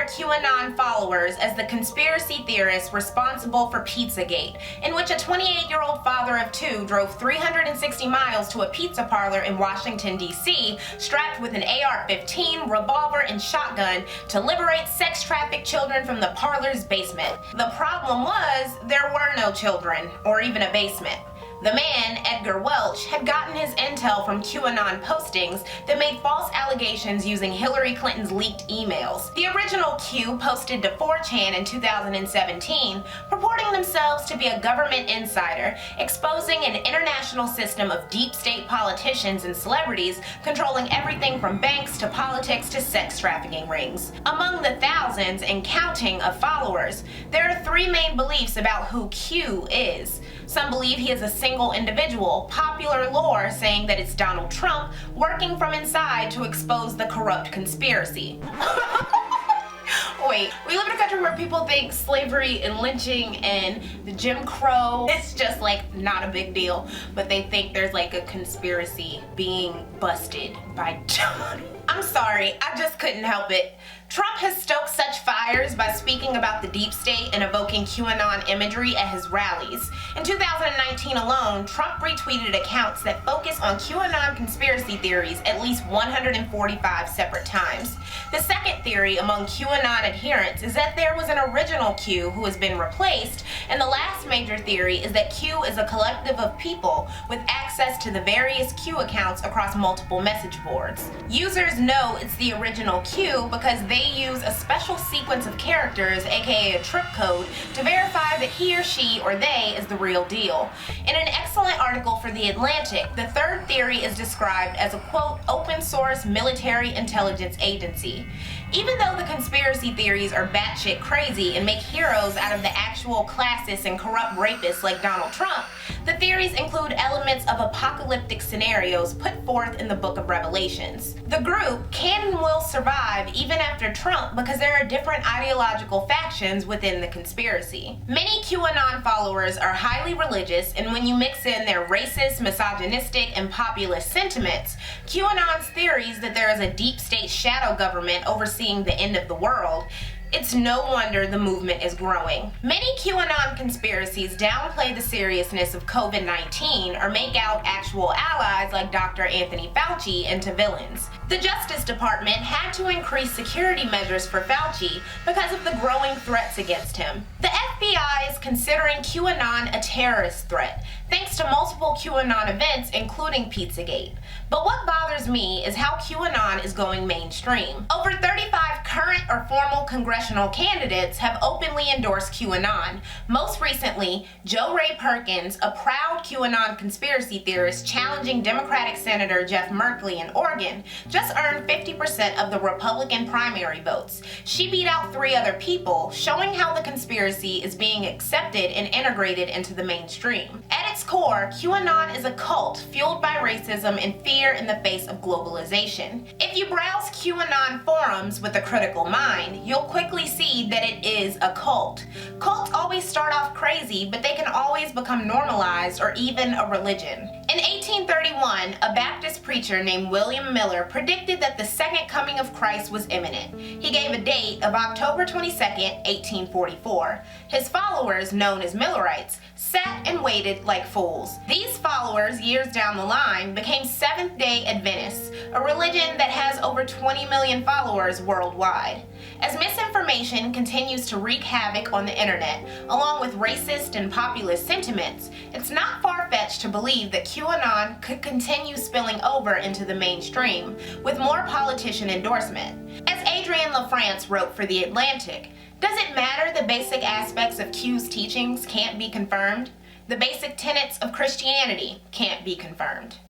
more QAnon followers as the conspiracy theorists responsible for Pizzagate, in which a 28-year-old father of two drove 360 miles to a pizza parlor in Washington, D.C., strapped with an AR-15, revolver, and shotgun to liberate sex-trafficked children from the parlor's basement. The problem was, there were no children, or even a basement. The man, Edgar Welch, had gotten his intel from QAnon postings that made false allegations using Hillary Clinton's leaked emails. The original Q posted to 4chan in 2017, purporting themselves to be a government insider, exposing an international system of deep state politicians and celebrities controlling everything from banks to politics to sex trafficking rings. Among the thousands and counting of followers, there are three main beliefs about who Q is. Some believe he is a single individual, popular lore saying that it's Donald Trump working from inside to expose the corrupt conspiracy. Wait, we live in a country where people think slavery and lynching and the Jim Crow, it's just like not a big deal, but they think there's like a conspiracy being busted by John. I'm sorry, I just couldn't help it. Trump has stoked such fires by speaking about the deep state and evoking QAnon imagery at his rallies. In 2019 alone, Trump retweeted accounts that focus on QAnon conspiracy theories at least 145 separate times. The second theory among QAnon adherents is that there was an original Q who has been replaced, and the last major theory is that Q is a collective of people with access to the various Q accounts across multiple message boards. Users know it's the original Q because they use a special sequence of characters, aka a trip code, to verify that he or she or they is the real deal. In an excellent article for The Atlantic, the third theory is described as a, quote, open source military intelligence agency. Even though the conspiracy theories are batshit crazy and make heroes out of the actual classists and corrupt rapists like Donald Trump, the theories include elements of apocalyptic scenarios put forth in the Book of Revelations. The group can and will survive even after Trump because there are different ideological factions within the conspiracy. Many QAnon followers are highly religious, and when you mix in their racist, misogynistic, and populist sentiments, QAnon's theories that there is a deep state shadow government overseeing the end of the world, it's no wonder the movement is growing. Many QAnon conspiracies downplay the seriousness of COVID-19 or make out actual allies like Dr. Anthony Fauci into villains. The Justice Department had to increase security measures for Fauci because of the growing threats against him. The FBI is considering QAnon a terrorist threat, thanks to multiple QAnon events including Pizzagate. But what bothers me is how QAnon is going mainstream. Over 35 current or formal congressional candidates have openly endorsed QAnon. Most recently, Joe Ray Perkins, a proud QAnon conspiracy theorist challenging Democratic Senator Jeff Merkley in Oregon, just earned 50% of the Republican primary votes. She beat out 3 other people, showing how the conspiracy is being accepted and integrated into the mainstream. At its core, QAnon is a cult fueled by racism and fear in the face of globalization. If you browse QAnon forums with a critical mind, you'll quickly see that it is a cult. Cults always start off crazy, but they can always become normalized or even a religion. In 1831, a Baptist preacher named William Miller predicted that the second coming of Christ was imminent. He gave a date of October 22nd, 1844. His followers, known as Millerites, sat and waited like fools. These followers, years down the line, became Seventh-day Adventists, a religion that has over 20 million followers worldwide. As misinformation continues to wreak havoc on the internet, along with racist and populist sentiments, it's not far-fetched to believe that QAnon could continue spilling over into the mainstream, with more politician endorsement. As Adrienne LaFrance wrote for The Atlantic, does it matter the basic aspects of Q's teachings can't be confirmed? The basic tenets of Christianity can't be confirmed.